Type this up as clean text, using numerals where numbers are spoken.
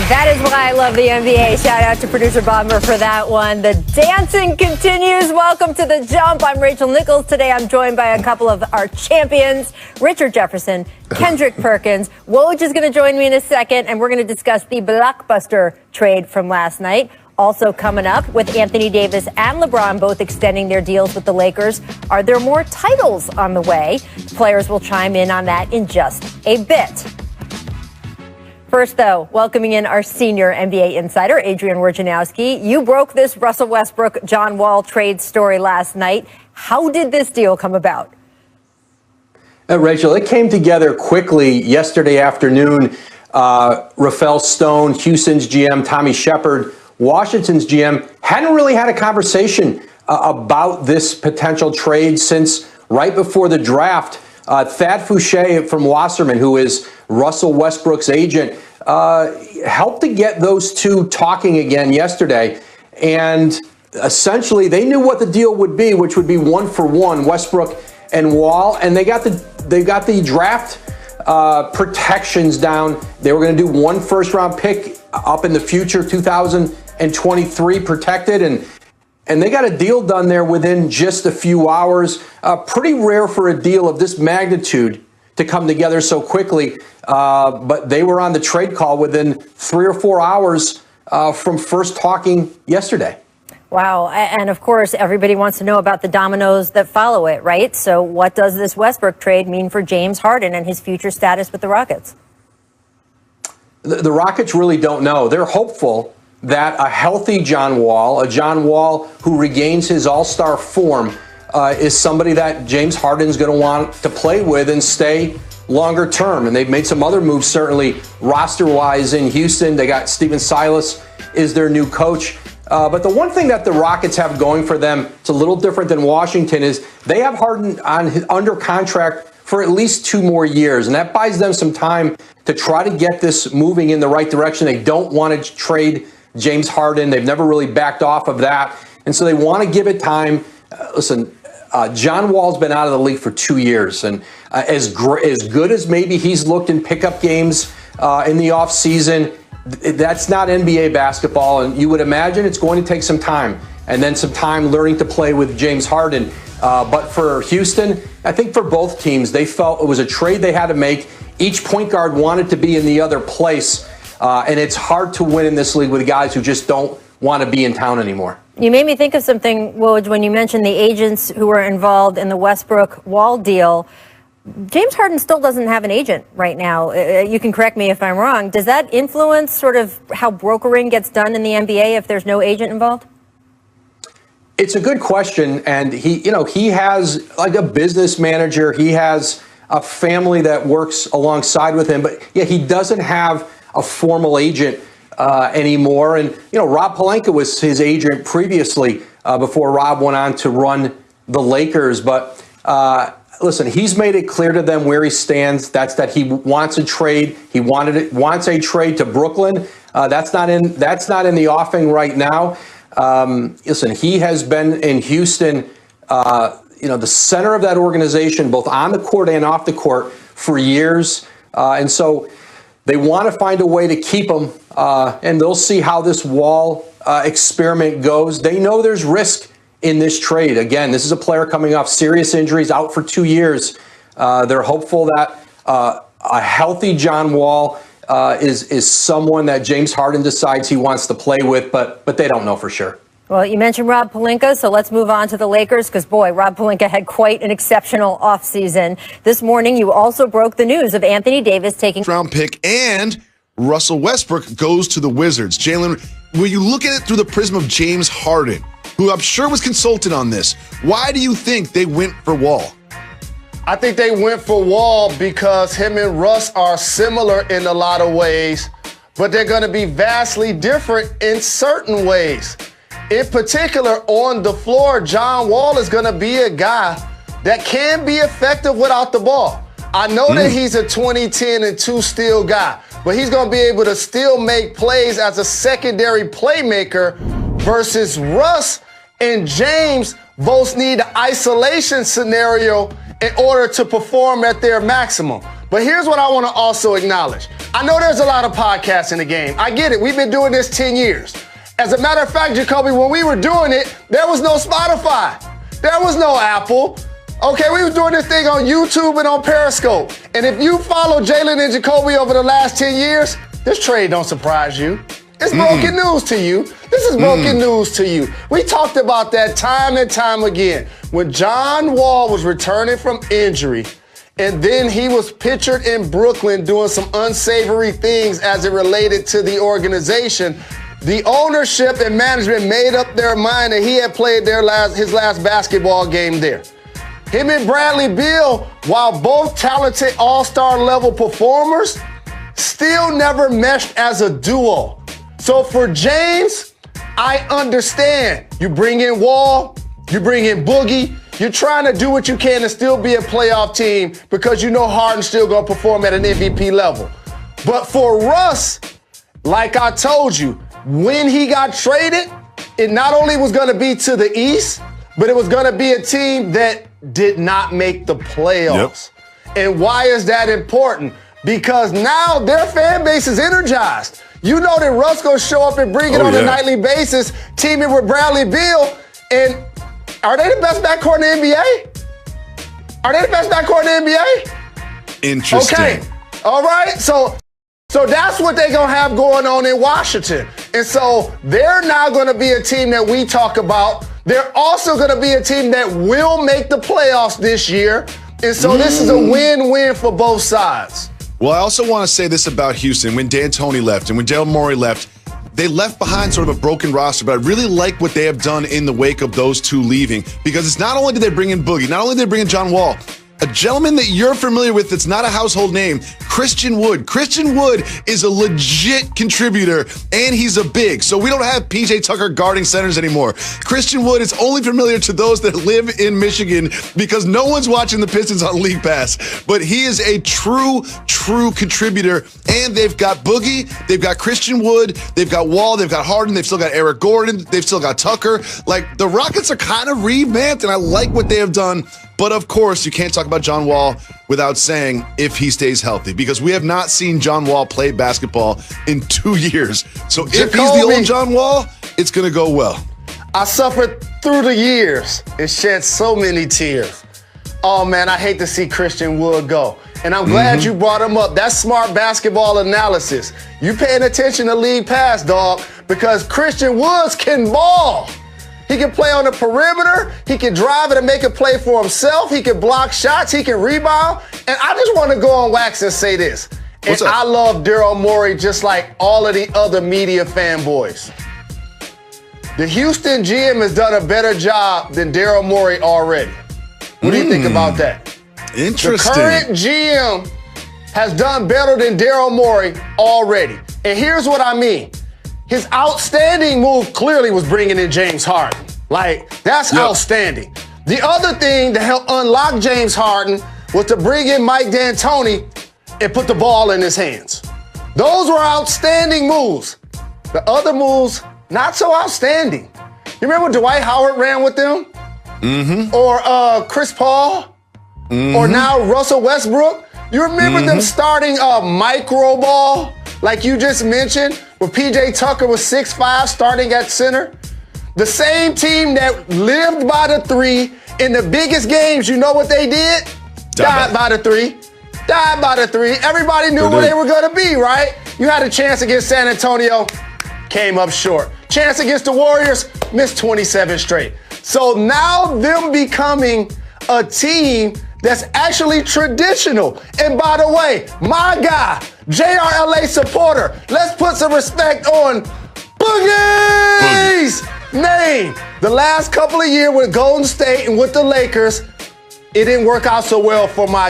That is why I love the NBA. Shout out to producer Bomber for that one. The dancing continues. Welcome to The Jump. I'm Rachel Nichols. Today I'm joined by a couple of our champions, Richard Jefferson, Kendrick Perkins. Woj is going to join me in a second, and we're going to discuss the blockbuster trade from last night. Also coming up, with Anthony Davis and LeBron both extending their deals with the Lakers, are there more titles on the way? The players will chime in on that in just a bit. First, though, welcoming in our senior NBA insider, Adrian Wojnarowski. You broke this Russell Westbrook, John Wall trade story last night. How did this deal come about? Rachel, it came together quickly yesterday afternoon. Rafael Stone, Houston's GM, Tommy Shepard, Washington's GM, hadn't really had a conversation about this potential trade since right before the draft. Thad Fouché from Wasserman, who is Russell Westbrook's agent, helped to get those two talking again yesterday. And essentially, they knew what the deal would be, which would be 1-for-1, Westbrook and Wall. And they got the draft protections down. They were going to do 1 first-round pick up in the future, 2023, protected, and they got a deal done there within just a few hours. Pretty rare for a deal of this magnitude to come together so quickly, but they were on the trade call within 3 or 4 hours from first talking yesterday. Wow. And of course, everybody wants to know about the dominoes that follow it, right? So what does this Westbrook trade mean for James Harden and his future status with the Rockets? The Rockets really don't know. They're hopeful that a healthy John Wall, a John Wall who regains his all-star form, is somebody that James Harden's going to want to play with and stay longer term. And they've made some other moves, certainly roster-wise in Houston. They got Stephen Silas is their new coach. But the one thing that the Rockets have going for them, it's a little different than Washington, is they have Harden under contract for at least 2 more years. And that buys them some time to try to get this moving in the right direction. They don't want to trade James Harden. They've never really backed off of that. And so they want to give it time. Listen, John Wall's been out of the league for 2 years. And as good as maybe he's looked in pickup games in the offseason, that's not NBA basketball. And you would imagine it's going to take some time, and then some time learning to play with James Harden. But for Houston, I think for both teams, they felt it was a trade they had to make. Each point guard wanted to be in the other place. And it's hard to win in this league with guys who just don't want to be in town anymore. You made me think of something, Woj, when you mentioned the agents who were involved in the Westbrook-Wall deal. James Harden still doesn't have an agent right now. You can correct me if I'm wrong. Does that influence sort of how brokering gets done in the NBA if there's no agent involved? It's a good question. And he has like a business manager. He has a family that works alongside with him. But yeah, he doesn't have a formal agent anymore. And, Rob Pelinka was his agent previously before Rob went on to run the Lakers. But listen, he's made it clear to them where he stands. That's that he wants a trade. He wants a trade to Brooklyn. That's not in the offing right now. Listen, he has been in Houston, the center of that organization, both on the court and off the court for years. And so they want to find a way to keep him, and they'll see how this Wall experiment goes. They know there's risk in this trade. Again, this is a player coming off serious injuries, out for 2 years. They're hopeful that a healthy John Wall is someone that James Harden decides he wants to play with, but they don't know for sure. Well, you mentioned Rob Pelinka, so let's move on to the Lakers because, boy, Rob Pelinka had quite an exceptional offseason. This morning, you also broke the news of Anthony Davis taking round pick and Russell Westbrook goes to the Wizards. Jalen, when you look at it through the prism of James Harden, who I'm sure was consulted on this, why do you think they went for Wall? I think they went for Wall because him and Russ are similar in a lot of ways, but they're going to be vastly different in certain ways. In particular, on the floor, John Wall is going to be a guy that can be effective without the ball. I know that he's a 20-10 and 2-steal guy, but he's going to be able to still make plays as a secondary playmaker versus Russ and James both need an isolation scenario in order to perform at their maximum. But here's what I want to also acknowledge. I know there's a lot of podcasts in the game. I get it. We've been doing this 10 years. As a matter of fact, Jacoby, when we were doing it, there was no Spotify. There was no Apple. Okay, we were doing this thing on YouTube and on Periscope. And if you follow Jalen and Jacoby over the last 10 years, this trade don't surprise you. It's broken news to you. This is broken news to you. We talked about that time and time again. When John Wall was returning from injury, and then he was pictured in Brooklyn doing some unsavory things as it related to the organization, the ownership and management made up their mind that he had played his last basketball game there. Him and Bradley Beal, while both talented all-star level performers, still never meshed as a duo. So for James, I understand. You bring in Wall, you bring in Boogie, you're trying to do what you can to still be a playoff team because you know Harden's still going to perform at an MVP level. But for Russ, like I told you, when he got traded, it not only was going to be to the East, but it was going to be a team that did not make the playoffs. Yep. And why is that important? Because now their fan base is energized. You know that Russ going to show up and bring it on a nightly basis, teaming with Bradley Beal. And are they the best backcourt in the NBA? Are they the best backcourt in the NBA? Interesting. Okay. All right. So that's what they're going to have going on in Washington. And so they're now going to be a team that we talk about. They're also going to be a team that will make the playoffs this year. And so this is a win-win for both sides. Well, I also want to say this about Houston. When D'Antoni left and when Daryl Morey left, they left behind sort of a broken roster, but I really like what they have done in the wake of those two leaving, because it's not only did they bring in Boogie, not only did they bring in John Wall, a gentleman that you're familiar with that's not a household name, Christian Wood. Christian Wood is a legit contributor, and he's a big. So we don't have P.J. Tucker guarding centers anymore. Christian Wood is only familiar to those that live in Michigan because no one's watching the Pistons on League Pass. But he is a true contributor, and they've got Boogie, they've got Christian Wood, they've got Wall, they've got Harden, they've still got Eric Gordon, they've still got Tucker. Like, the Rockets are kind of revamped, and I like what they have done. But of course, you can't talk about John Wall without saying if he stays healthy, because we have not seen John Wall play basketball in 2 years. So if he's the old John Wall, it's going to go well. I suffered through the years and shed so many tears. Oh, man, I hate to see Christian Wood go. And I'm glad you brought him up. That's smart basketball analysis. You paying attention to League Pass, dog, because Christian Woods can ball. He can play on the perimeter. He can drive it and make a play for himself. He can block shots. He can rebound. And I just want to go on wax and say this. And I love Daryl Morey just like all of the other media fanboys. The Houston GM has done a better job than Daryl Morey already. What do you think about that? Interesting. The current GM has done better than Daryl Morey already. And here's what I mean. His outstanding move clearly was bringing in James Harden. Like, that's outstanding. The other thing to help unlock James Harden was to bring in Mike D'Antoni and put the ball in his hands. Those were outstanding moves. The other moves, not so outstanding. You remember when Dwight Howard ran with them? Or Chris Paul? Or now Russell Westbrook? You remember them starting a micro ball, like you just mentioned, where P.J. Tucker was 6'5", starting at center? The same team that lived by the three in the biggest games, you know what they did? Died by the three. Died by the three. Everybody knew where they were going to be, right? You had a chance against San Antonio, came up short. Chance against the Warriors, missed 27 straight. So now them becoming a team that's actually traditional. And by the way, my guy, JRLA supporter, let's put some respect on Boogie's name. The last couple of years with Golden State and with the Lakers, it didn't work out so well for my